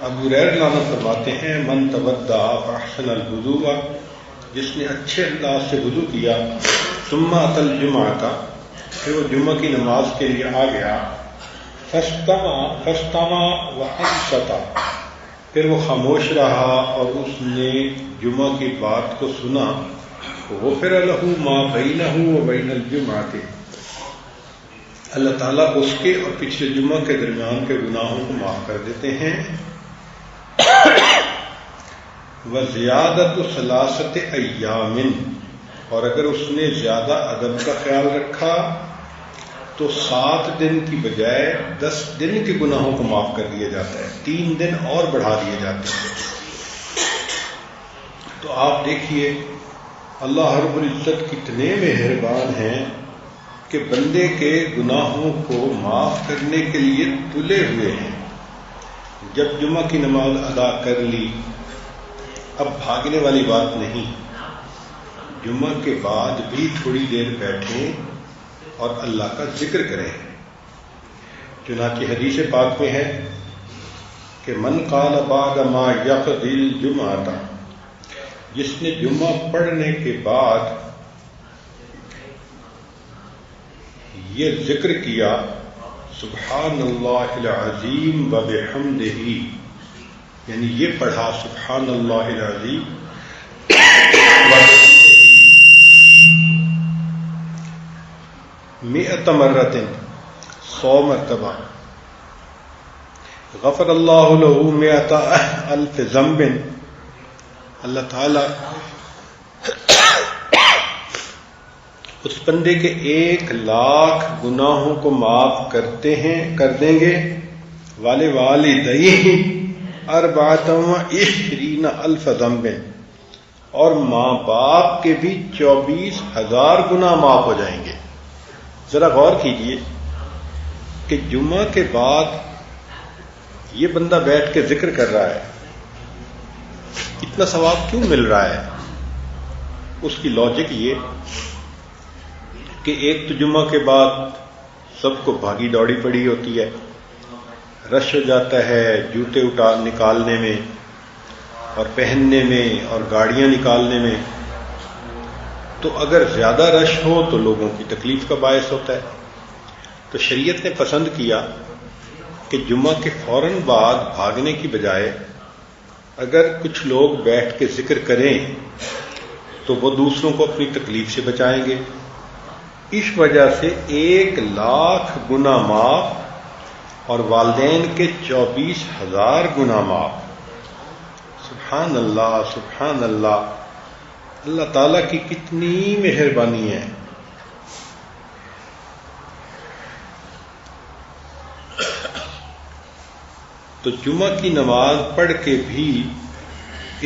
ابو ہریرہ فرماتے ہیں من تودع فاحسن الوضوء، جس نے اچھے انداز سے وضو کیا، ثم اتى الجمعۃ، پھر وہ جمعہ کی نماز کے لیے آ گیا، فاستمع وانصت، پھر وہ خاموش رہا اور اس نے جمعہ کی بات کو سنا، غفر له ما بینہ وبین الجمعۃ، اللہ تعالیٰ اس کے اور پچھلے جمعہ کے درمیان کے گناہوں کو معاف کر دیتے ہیں۔ وزیادت ثلاثۃ ایام، اور اگر اس نے زیادہ ادب کا خیال رکھا تو 7 دن کی بجائے 10 دن کے گناہوں کو معاف کر دیا جاتا ہے، 3 دن اور بڑھا دیے جاتے ہیں۔ تو آپ دیکھیے اللہ رب العزت کتنے مہربان ہیں کہ بندے کے گناہوں کو معاف کرنے کے لیے تلے ہوئے ہیں۔ جب جمعہ کی نماز ادا کر لی، اب بھاگنے والی بات نہیں، جمعہ کے بعد بھی تھوڑی دیر بیٹھیں اور اللہ کا ذکر کریں۔ چنانچہ حدیث پاک میں ہے کہ من قال بعد ما یقضی الجمعۃ، جس نے جمعہ پڑھنے کے بعد یہ ذکر کیا، سبحان اللہ العظیم وبحمدہ، یعنی یہ پڑھا سبحان اللہ العظیم مئۃ مرۃ، 100 مرتبہ، غفر اللہ لہ مئۃ الف ذنب، اللہ تعالی اس بندے کے 1,00,000 گناہوں کو معاف کر دیں گے، والدیہ 24 الف ذنب، اور ماں باپ کے بھی 24,000 گناہ معاف ہو جائیں گے۔ ذرا غور کیجئے کہ جمعہ کے بعد یہ بندہ بیٹھ کے ذکر کر رہا ہے، اتنا ثواب کیوں مل رہا ہے؟ اس کی لاجک یہ کہ ایک تو جمعہ کے بعد سب کو بھاگی دوڑی پڑی ہوتی ہے، رش ہو جاتا ہے جوتے نکالنے میں اور پہننے میں اور گاڑیاں نکالنے میں، تو اگر زیادہ رش ہو تو لوگوں کی تکلیف کا باعث ہوتا ہے۔ تو شریعت نے پسند کیا کہ جمعہ کے فوراً بعد بھاگنے کی بجائے اگر کچھ لوگ بیٹھ کے ذکر کریں تو وہ دوسروں کو اپنی تکلیف سے بچائیں گے۔ اس وجہ سے 1,00,000 گناہ معاف اور والدین کے 24,000 گناہ معاف۔ سبحان اللہ، سبحان اللہ، اللہ تعالیٰ کی کتنی مہربانی ہے۔ تو جمعہ کی نماز پڑھ کے بھی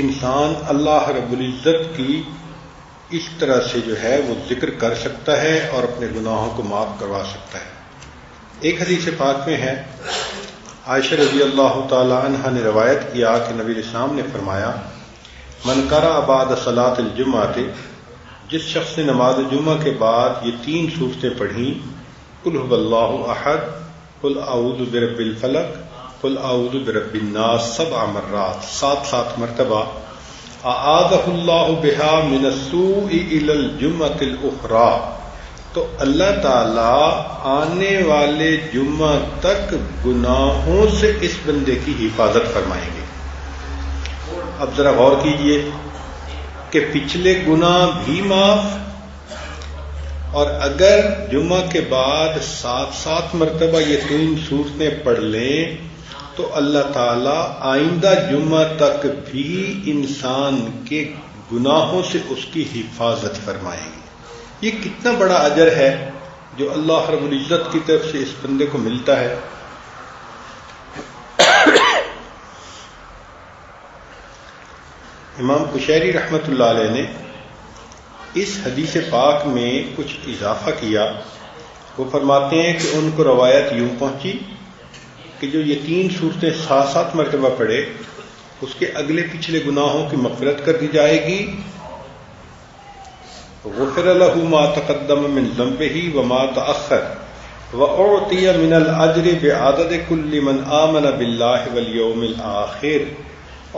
انسان اللہ رب العزت کی اس طرح سے جو ہے وہ ذکر کر سکتا ہے اور اپنے گناہوں کو معاف کروا سکتا ہے۔ ایک حدیث پاک میں ہے، عائشہ رضی اللہ تعالی عنہا نے روایت کیا کہ نبی اسلام نے فرمایا، من قرأ بعد صلاۃ الجمعۃ، جس شخص نے نماز جمعہ کے بعد یہ 3 سورتیں پڑھیں، قل هو اللہ احد، قل اعوذ برب الفلق، قل اعوذ برب الناس 7 مرات، 7 مرتبہ، اعاذہ اللہ بہا من السوء الی الجمعۃ الاخری، تو اللہ تعالی آنے والے جمعہ تک گناہوں سے اس بندے کی حفاظت فرمائیں گے۔ اب ذرا غور کیجئے کہ پچھلے گناہ بھی معاف، اور اگر جمعہ کے بعد 7 مرتبہ یہ 3 سورتیں پڑھ لیں تو اللہ تعالیٰ آئندہ جمعہ تک بھی انسان کے گناہوں سے اس کی حفاظت فرمائیں گے۔ یہ کتنا بڑا اجر ہے جو اللہ رب العزت کی طرف سے اس بندے کو ملتا ہے۔ امام قشیری رحمۃ اللہ علیہ نے اس حدیث پاک میں کچھ اضافہ کیا۔ وہ فرماتے ہیں کہ ان کو روایت یوں پہنچی کہ جو یہ 3 سورتیں 7 مرتبہ پڑھے، اس کے اگلے پچھلے گناہوں کی مغفرت کر دی جائے گی، غفر له ما تقدم من ذنبه وما تأخر، وَأُعْطِيَ مِنَ الْأَجْرِ بِعَدَدِ كُلِّ مَنْ آمَنَ بِاللَّهِ وَالْيَوْمِ الْآخِرِ،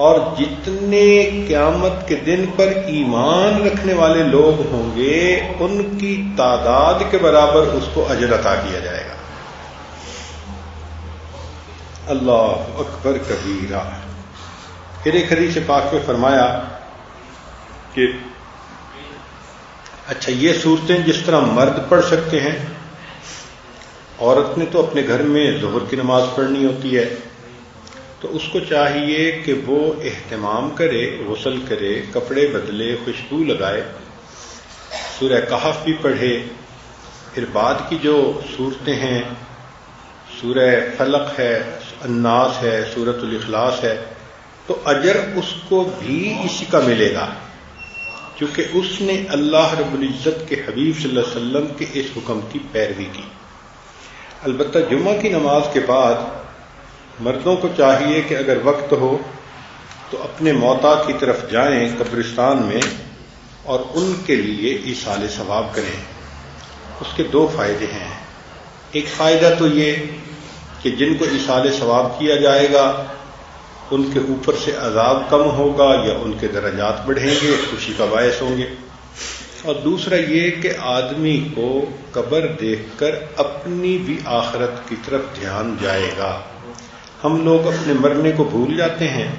اور جتنے قیامت کے دن پر ایمان رکھنے والے لوگ ہوں گے ان کی تعداد کے برابر اس کو اجر عطا کیا جائے گا۔ اللہ اکبر کبیرہ۔ پھر ایک حدیث پاک میں فرمایا کہ اچھا یہ صورتیں جس طرح مرد پڑھ سکتے ہیں، عورت نے تو اپنے گھر میں ظہر کی نماز پڑھنی ہوتی ہے، تو اس کو چاہیے کہ وہ اہتمام کرے، غسل کرے، کپڑے بدلے، خوشبو لگائے، سورہ کہف بھی پڑھے، پھر بعد کی جو صورتیں ہیں، سورہ فلق ہے، الناس ہے، سورۃ الاخلاص ہے، تو اجر اس کو بھی اسی کا ملے گا، کیونکہ اس نے اللہ رب العزت کے حبیب صلی اللہ علیہ وسلم کے اس حکم کی پیروی کی۔ البتہ جمعہ کی نماز کے بعد مردوں کو چاہیے کہ اگر وقت ہو تو اپنے موتا کی طرف جائیں قبرستان میں اور ان کے لیے ایصال ثواب کریں۔ اس کے دو فائدے ہیں۔ ایک فائدہ تو یہ کہ جن کو ایصال ثواب کیا جائے گا ان کے اوپر سے عذاب کم ہوگا یا ان کے درجات بڑھیں گے، خوشی کا باعث ہوں گے، اور دوسرا یہ کہ آدمی کو قبر دیکھ کر اپنی بھی آخرت کی طرف دھیان جائے گا۔ ہم لوگ اپنے مرنے کو بھول جاتے ہیں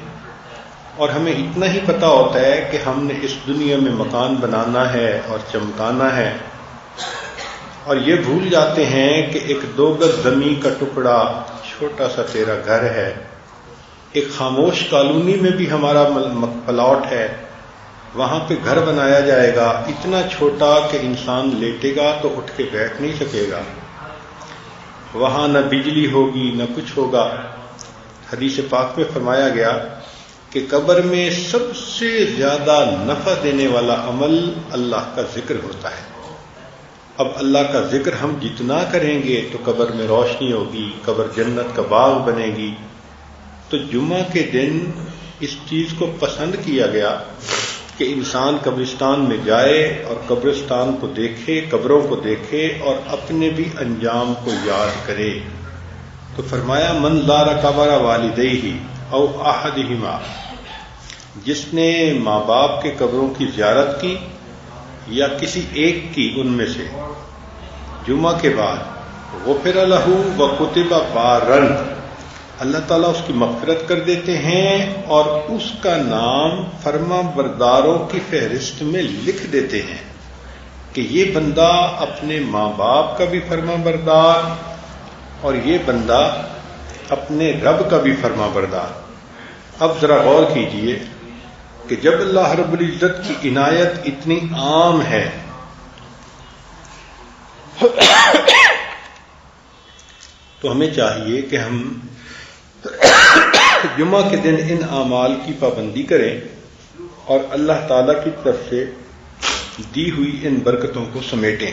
اور ہمیں اتنا ہی پتہ ہوتا ہے کہ ہم نے اس دنیا میں مکان بنانا ہے اور چمکانا ہے، اور یہ بھول جاتے ہیں کہ ایک 2 گز زمین کا ٹکڑا چھوٹا سا تیرا گھر ہے، ایک خاموش کالونی میں بھی ہمارا پلاٹ ہے، وہاں پہ گھر بنایا جائے گا اتنا چھوٹا کہ انسان لیٹے گا تو اٹھ کے بیٹھ نہیں سکے گا، وہاں نہ بجلی ہوگی نہ کچھ ہوگا۔ حدیث پاک میں فرمایا گیا کہ قبر میں سب سے زیادہ نفع دینے والا عمل اللہ کا ذکر ہوتا ہے۔ اب اللہ کا ذکر ہم جتنا کریں گے تو قبر میں روشنی ہوگی، قبر جنت کا باغ بنے گی۔ تو جمعہ کے دن اس چیز کو پسند کیا گیا کہ انسان قبرستان میں جائے اور قبرستان کو دیکھے، قبروں کو دیکھے اور اپنے بھی انجام کو یاد کرے۔ تو فرمایا من زار قبر والدیہ او احدہما، جس نے ماں باپ کے قبروں کی زیارت کی یا کسی ایک کی ان میں سے جمعہ کے بعد، غفر لہ وکتب بارن، اللہ تعالیٰ اس کی مغفرت کر دیتے ہیں اور اس کا نام فرما برداروں کی فہرست میں لکھ دیتے ہیں کہ یہ بندہ اپنے ماں باپ کا بھی فرما بردار اور یہ بندہ اپنے رب کا بھی فرما بردار۔ اب ذرا غور کیجئے کہ جب اللہ رب العزت کی عنایت اتنی عام ہے تو ہمیں چاہیے کہ ہم جمعہ کے دن ان اعمال کی پابندی کریں اور اللہ تعالی کی طرف سے دی ہوئی ان برکتوں کو سمیٹیں۔